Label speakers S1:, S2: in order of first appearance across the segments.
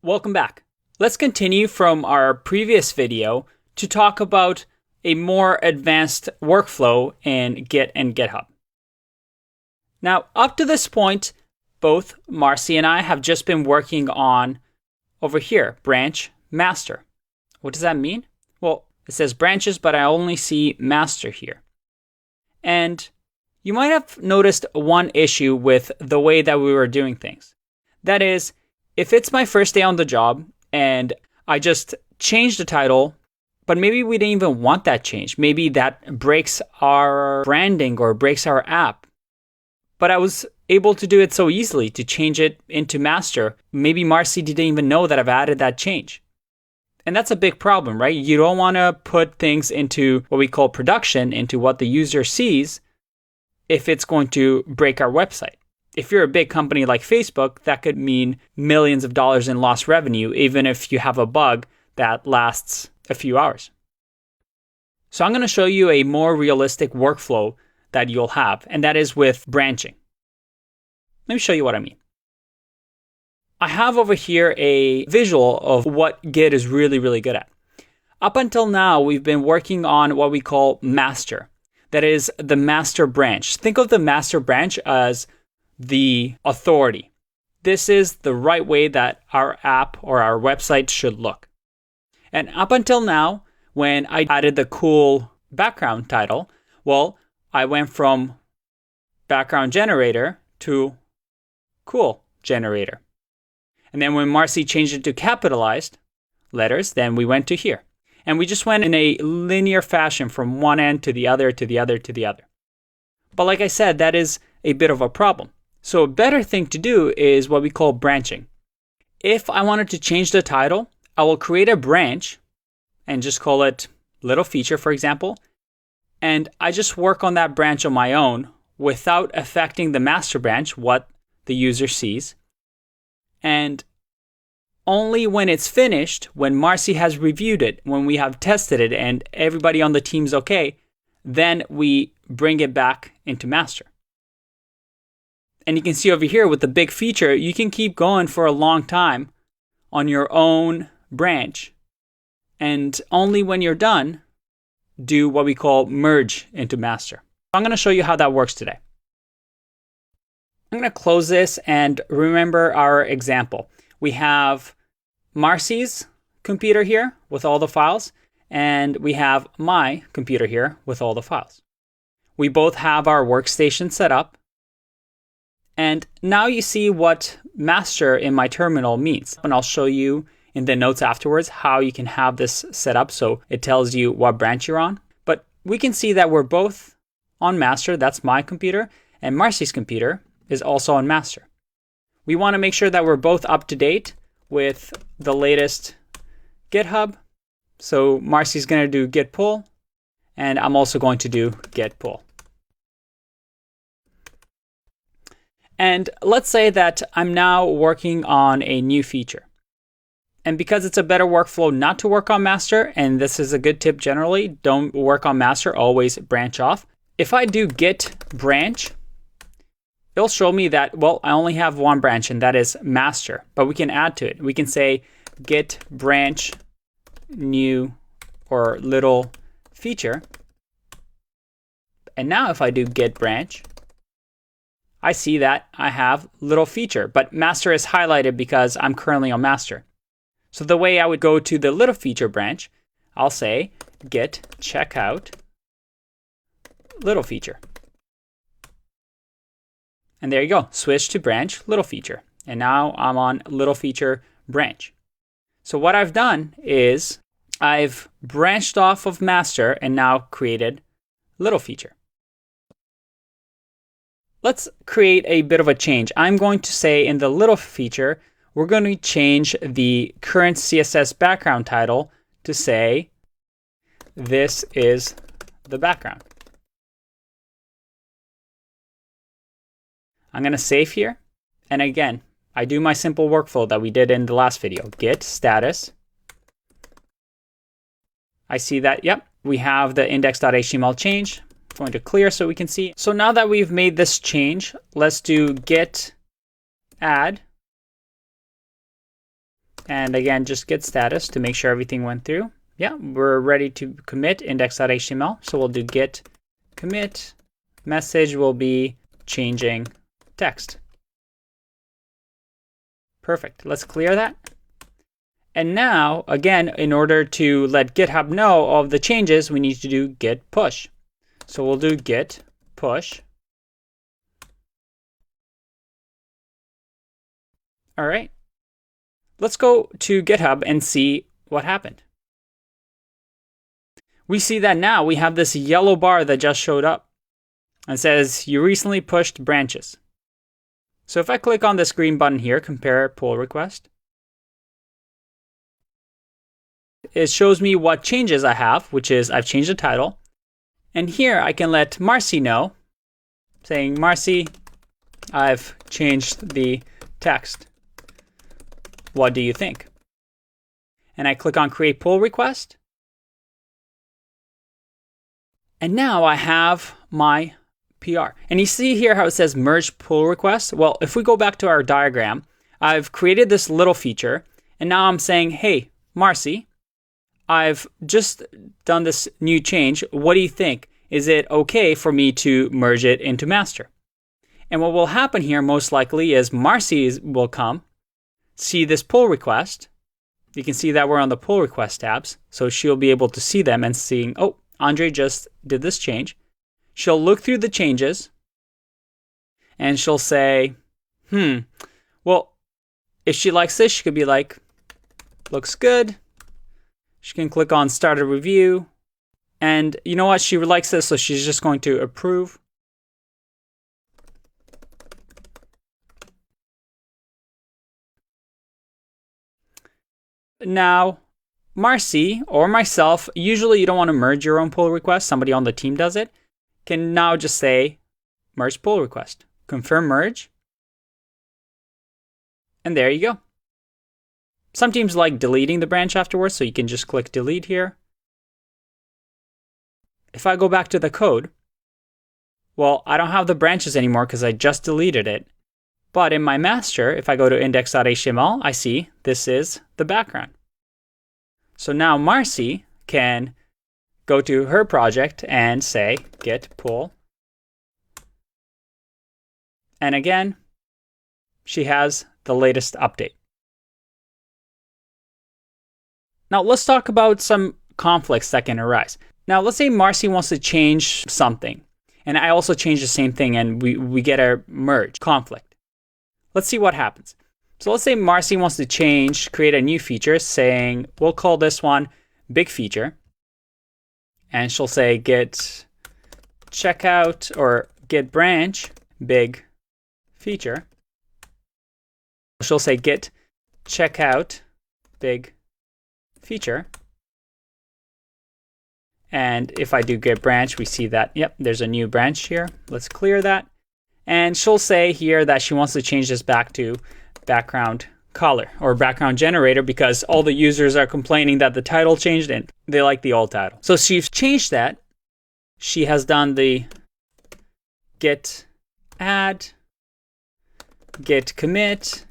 S1: Welcome back. Let's continue from our previous video to talk about a more advanced workflow in Git and GitHub. Now, up to this point, both Marcy and I have just been working on over here, branch master. What does that mean? Well, it says branches, but I only see master here. And you might have noticed one issue with the way that we were doing things. That is, if it's my first day on the job and I just changed the title, but maybe we didn't even want that change. Maybe that breaks our branding or breaks our app. But I was able to do it so easily to change it into master. Maybe Marcy didn't even know that I've added that change. And that's a big problem, right? You don't want to put things into what we call production, into what the user sees, if it's going to break our website. If you're a big company like Facebook, that could mean millions of dollars in lost revenue, even if you have a bug that lasts a few hours. So I'm going to show you a more realistic workflow that you'll have, and that is with branching. Let me show you what I mean. I have over here a visual of what Git is really good at. Up until now, we've been working on what we call master. That is the master branch. Think of the master branch as the authority. This is the right way that our app or our website should look. And up until now, when I added the cool background title, well, I went from background generator to cool generator. And then when Marcy changed it to capitalized letters, then we went to here. And we just went in a linear fashion from one end to the other, to the other, to the other. But like I said, that is a bit of a problem. So a better thing to do is what we call branching. If I wanted to change the title, I will create a branch and just call it little feature, for example. And I just work on that branch on my own without affecting the master branch, what the user sees. And only when it's finished, when Marcy has reviewed it, when we have tested it and everybody on the team's okay, then we bring it back into master. And you can see over here with the big feature, you can keep going for a long time on your own branch. And only when you're done, do what we call merge into master. I'm going to show you how that works today. I'm going to close this and remember our example. We have Marcy's computer here with all the files, and we have my computer here with all the files. We both have our workstation set up. And now you see what master in my terminal means. And I'll show you in the notes afterwards how you can have this set up so it tells you what branch you're on. But we can see that we're both on master. That's my computer. And Marcy's computer is also on master. We want to make sure that we're both up to date with the latest GitHub. So Marcy's going to do git pull, and I'm also going to do git pull. And let's say that I'm now working on a new feature. And because it's a better workflow not to work on master, and this is a good tip generally, don't work on master, always branch off. If I do git branch, it'll show me that, well, I only have one branch, and that is master. But we can add to it. We can say git branch new or little feature. And now if I do git branch, I see that I have little feature, but master is highlighted because I'm currently on master. So the way I would go to the little feature branch, I'll say git checkout little feature. And there you go, switch to branch little feature. And now I'm on little feature branch. So what I've done is I've branched off of master and now created little feature. Let's create a bit of a change. I'm going to say in the little feature, we're going to change the current CSS background title to say, this is the background. I'm going to save here. And again, I do my simple workflow that we did in the last video. Git status. I see that, yep, we have the index.html change. I'm going to clear so we can see. So now that we've made this change, let's do git add And again, just git status to make sure everything went through. Yeah, we're ready to commit index.html. So we'll do git commit. Message will be changing text. Perfect. Let's clear that. And now, again, in order to let GitHub know of the changes, we need to do git push. So we'll do git push. All right. Let's go to GitHub and see what happened. We see that now we have this yellow bar that just showed up and says you recently pushed branches. So if I click on this green button here, compare pull request, it shows me what changes I have, which is I've changed the title. And here I can let Marcy know, saying, Marcy, I've changed the text. What do you think? And I click on create pull request. And now I have my PR. And you see here how it says merge pull request. Well, if we go back to our diagram, I've created this little feature. And now I'm saying, hey, Marcy, I've just done this new change. What do you think? Is it okay for me to merge it into master? And what will happen here most likely is Marcy will come, see this pull request. You can see that we're on the pull request tabs. So she'll be able to see them and seeing, oh, Andrei just did this change. She'll look through the changes and she'll say, well, if she likes this, she could be like, looks good. She can click on start a review. And you know what? She likes this, so she's just going to approve. Now, Marcy or myself, usually you don't want to merge your own pull request. Somebody on the team does it. Can now just say merge pull request. Confirm merge. And there you go. Some teams like deleting the branch afterwards, so you can just click delete here. If I go back to the code, well, I don't have the branches anymore because I just deleted it. But in my master, if I go to index.html, I see this is the background. So now Marcy can go to her project and say git pull. And again, she has the latest update. Now let's talk about some conflicts that can arise. Now let's say Marcy wants to change something, and I also change the same thing, and we get a merge conflict. Let's see what happens. So let's say Marcy wants to create a new feature saying, we'll call this one big feature. And she'll say git checkout or git branch big feature. She'll say git checkout big feature. And if I do git branch, we see that, yep, there's a new branch here. Let's clear that. And she'll say here that she wants to change this back to background color or background generator because all the users are complaining that the title changed and they like the old title. So she's changed that. She has done the git add, git commit,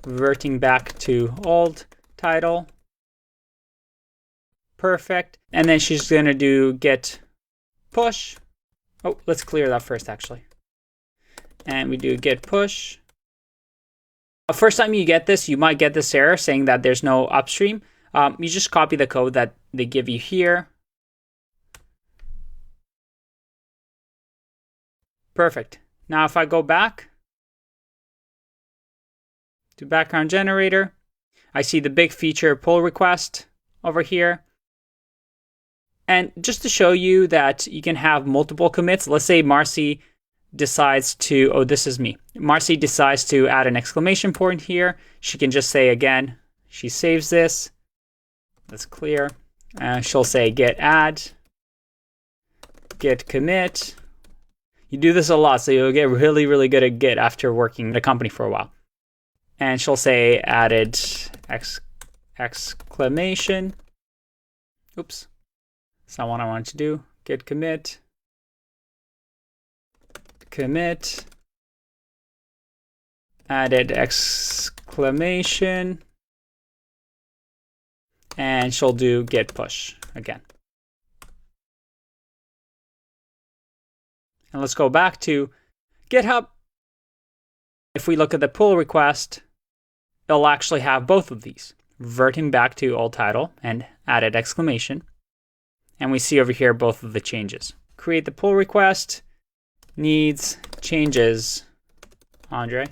S1: reverting back to old title. Perfect. And then she's going to do git push. Oh, let's clear that first actually. And we do git push. The first time you get this, you might get this error saying that there's no upstream. You just copy the code that they give you here. Perfect. Now if I go back to background generator, I see the big feature pull request over here. And just to show you that you can have multiple commits, let's say Marcy decides to, oh, this is me. Marcy decides to add an exclamation point here. She can just say again, she saves this. That's clear. She'll say git add, git commit. You do this a lot, so you'll get really, really good at Git after working at a company for a while. And she'll say added exclamation. Oops. That's not what I wanted to do. Git commit. Commit. Added exclamation, and she'll do git push again. And let's go back to GitHub. If we look at the pull request, it'll actually have both of these, reverting back to old title and added exclamation. And we see over here both of the changes. Create the pull request, needs changes, Andrei.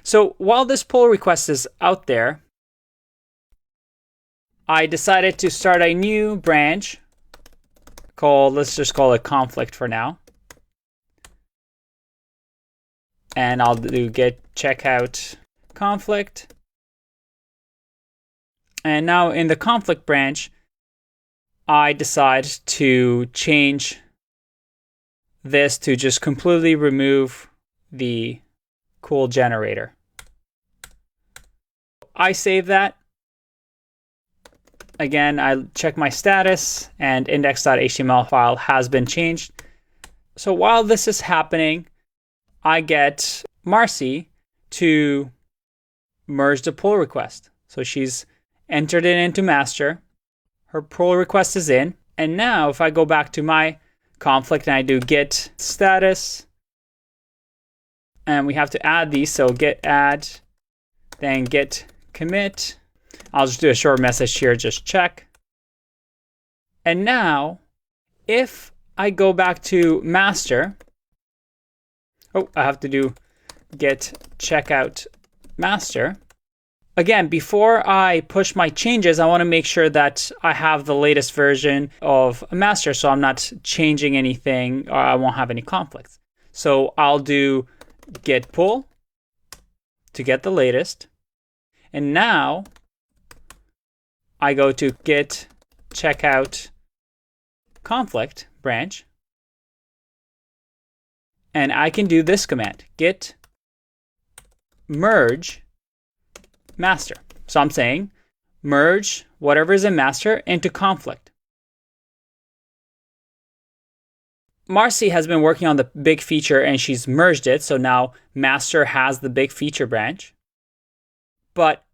S1: So while this pull request is out there, I decided to start a new branch called, let's just call it conflict for now. And I'll do git checkout conflict. And now in the conflict branch, I decide to change this to just completely remove the cool generator. I save that. Again, I check my status and index.html file has been changed. So while this is happening, I get Marcy to merge the pull request. So she's entered it into master. Her pull request is in. And now if I go back to my conflict and I do git status, and we have to add these, so git add, then git commit. I'll just do a short message here, just check. And now, if I go back to master, I have to do git checkout master. Again, before I push my changes, I want to make sure that I have the latest version of master, so I'm not changing anything, or I won't have any conflicts. So I'll do git pull to get the latest. And now I go to git checkout conflict branch. And I can do this command, git merge master. So I'm saying merge whatever is in master into conflict. Marcy has been working on the big feature and she's merged it. So now master has the big feature branch. But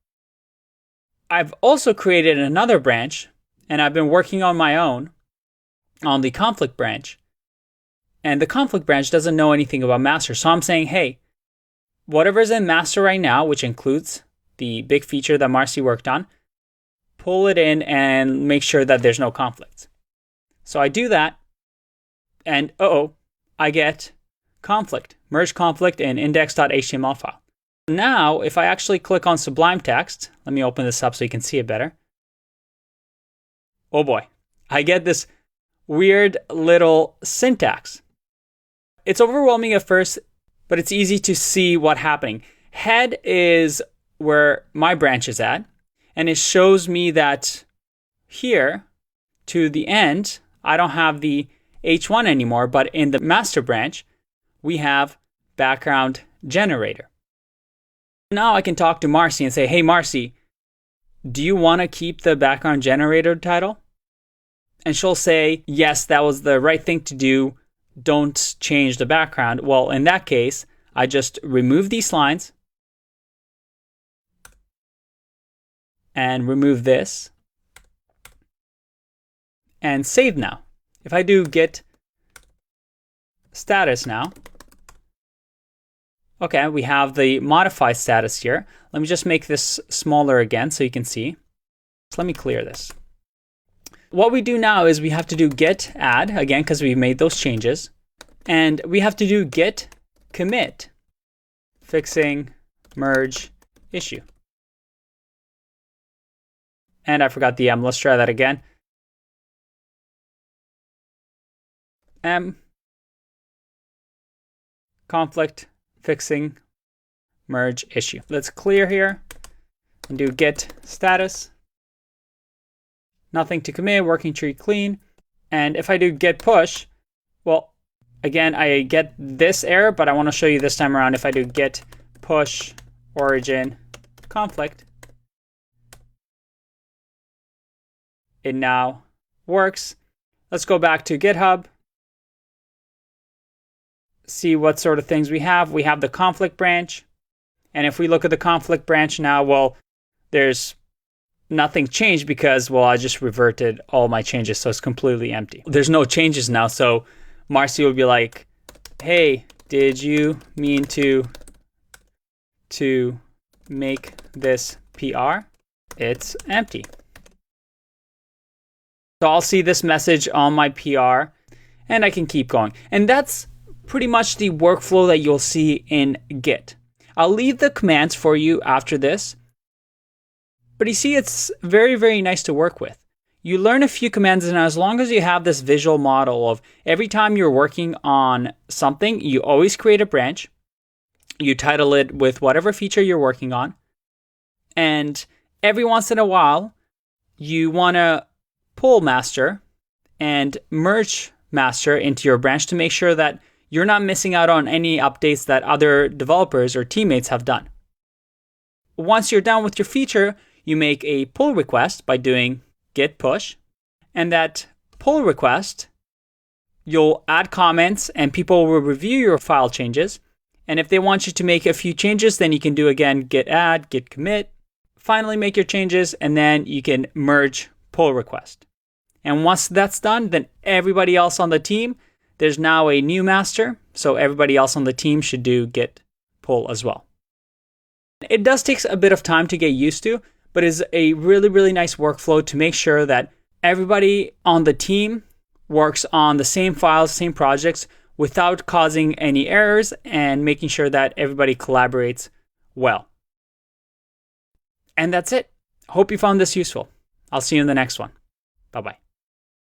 S1: I've also created another branch and I've been working on my own on the conflict branch. And the conflict branch doesn't know anything about master. So I'm saying, hey, whatever is in master right now, which includes the big feature that Marcy worked on, pull it in and make sure that there's no conflicts. So I do that, and I get conflict, merge conflict in index.html file. Now, if I actually click on Sublime Text, let me open this up so you can see it better. Oh boy, I get this weird little syntax. It's overwhelming at first, but it's easy to see what's happening. Head is where my branch is at, and it shows me that here to the end, I don't have the H1 anymore, but in the master branch, we have background generator. Now I can talk to Marcy and say, hey, Marcy, do you want to keep the background generator title? And she'll say, yes, that was the right thing to do. Don't change the background. Well, in that case, I just remove these lines and remove this and save now. If I do git status now, okay, we have the modified status here. Let me just make this smaller again so you can see. So let me clear this. What we do now is we have to do git add, again, because we made those changes. And we have to do git commit, fixing merge issue. And I forgot the M. Let's try that again. M, conflict, fixing merge issue. Let's clear here and do git status. Nothing to commit, working tree clean. And if I do git push, well, again, I get this error, but I want to show you this time around. If I do git push origin conflict, it now works. Let's go back to GitHub. See what sort of things we have. We have the conflict branch. And if we look at the conflict branch now, well, there's nothing changed because, well, I just reverted all my changes, so it's completely empty. There's no changes now, so Marcy will be like, hey, did you mean to make this PR? It's empty. So I'll see this message on my PR, and I can keep going. And that's pretty much the workflow that you'll see in Git. I'll leave the commands for you after this, but you see it's very, very nice to work with. You learn a few commands, and as long as you have this visual model of every time you're working on something, you always create a branch, you title it with whatever feature you're working on, and every once in a while, you want to pull master and merge master into your branch to make sure that you're not missing out on any updates that other developers or teammates have done. Once you're done with your feature, you make a pull request by doing git push, and that pull request, you'll add comments and people will review your file changes. And if they want you to make a few changes, then you can do again git add, git commit, finally make your changes, and then you can merge pull request. And once that's done, then everybody else on the team, there's now a new master, so everybody else on the team should do git pull as well. It does take a bit of time to get used to, but it's a really, really nice workflow to make sure that everybody on the team works on the same files, same projects, without causing any errors and making sure that everybody collaborates well. And that's it. Hope you found this useful. I'll see you in the next one. Bye-bye.